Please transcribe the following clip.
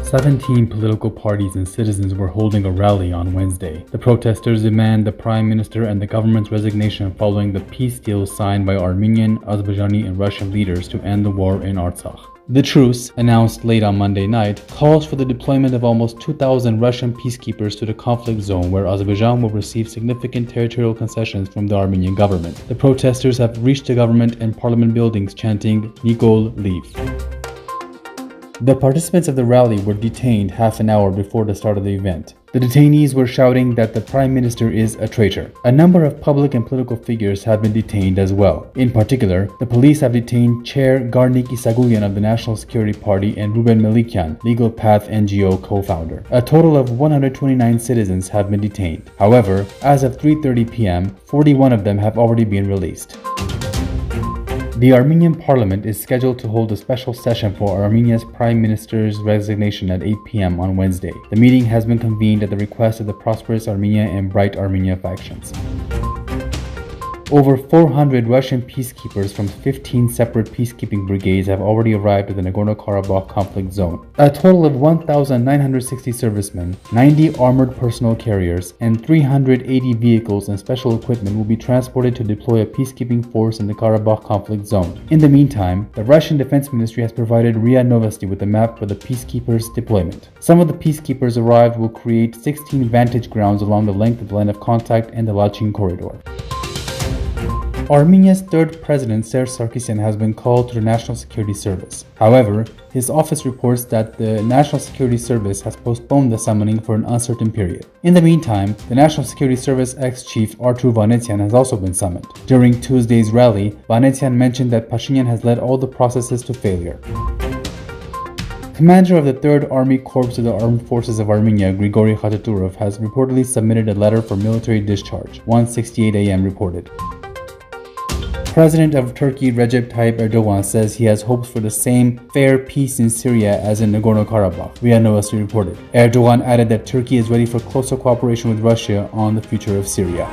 17 political parties and citizens were holding a rally on Wednesday. The protesters demand the Prime Minister and the government's resignation following the peace deal signed by Armenian, Azerbaijani, and Russian leaders to end the war in Artsakh. The truce, announced late on Monday night, calls for the deployment of almost 2,000 Russian peacekeepers to the conflict zone where Azerbaijan will receive significant territorial concessions from the Armenian government. The protesters have reached the government and parliament buildings chanting, "Nikol, leave." The participants of the rally were detained half an hour before the start of the event. The detainees were shouting that the Prime Minister is a traitor. A number of public and political figures have been detained as well. In particular, the police have detained Chair Garnik Isagulian of the National Security Party and Ruben Melikian, Legal Path NGO co-founder. A total of 129 citizens have been detained. However, as of 3:30 p.m., 41 of them have already been released. The Armenian parliament is scheduled to hold a special session for Armenia's Prime Minister's resignation at 8 p.m. on Wednesday. The meeting has been convened at the request of the Prosperous Armenia and Bright Armenia factions. Over 400 Russian peacekeepers from 15 separate peacekeeping brigades have already arrived at the Nagorno-Karabakh conflict zone. A total of 1,960 servicemen, 90 armored personnel carriers, and 380 vehicles and special equipment will be transported to deploy a peacekeeping force in the Karabakh conflict zone. In the meantime, the Russian Defense Ministry has provided RIA Novosti with a map for the peacekeepers' deployment. Some of the peacekeepers arrived will create 16 vantage grounds along the length of the line of contact and the Lachin corridor. Armenia's third president, Serge Sarkisyan, has been called to the National Security Service. However, his office reports that the National Security Service has postponed the summoning for an uncertain period. In the meantime, the National Security Service ex-chief Artur Vanetian has also been summoned. During Tuesday's rally, Vanetian mentioned that Pashinyan has led all the processes to failure. Commander of the 3rd Army Corps of the Armed Forces of Armenia, Grigory Khachaturov, has reportedly submitted a letter for military discharge, 1:68 a.m. reported. President of Turkey Recep Tayyip Erdogan says he has hopes for the same fair peace in Syria as in Nagorno-Karabakh, RIA Novosti reported. Erdogan added that Turkey is ready for closer cooperation with Russia on the future of Syria.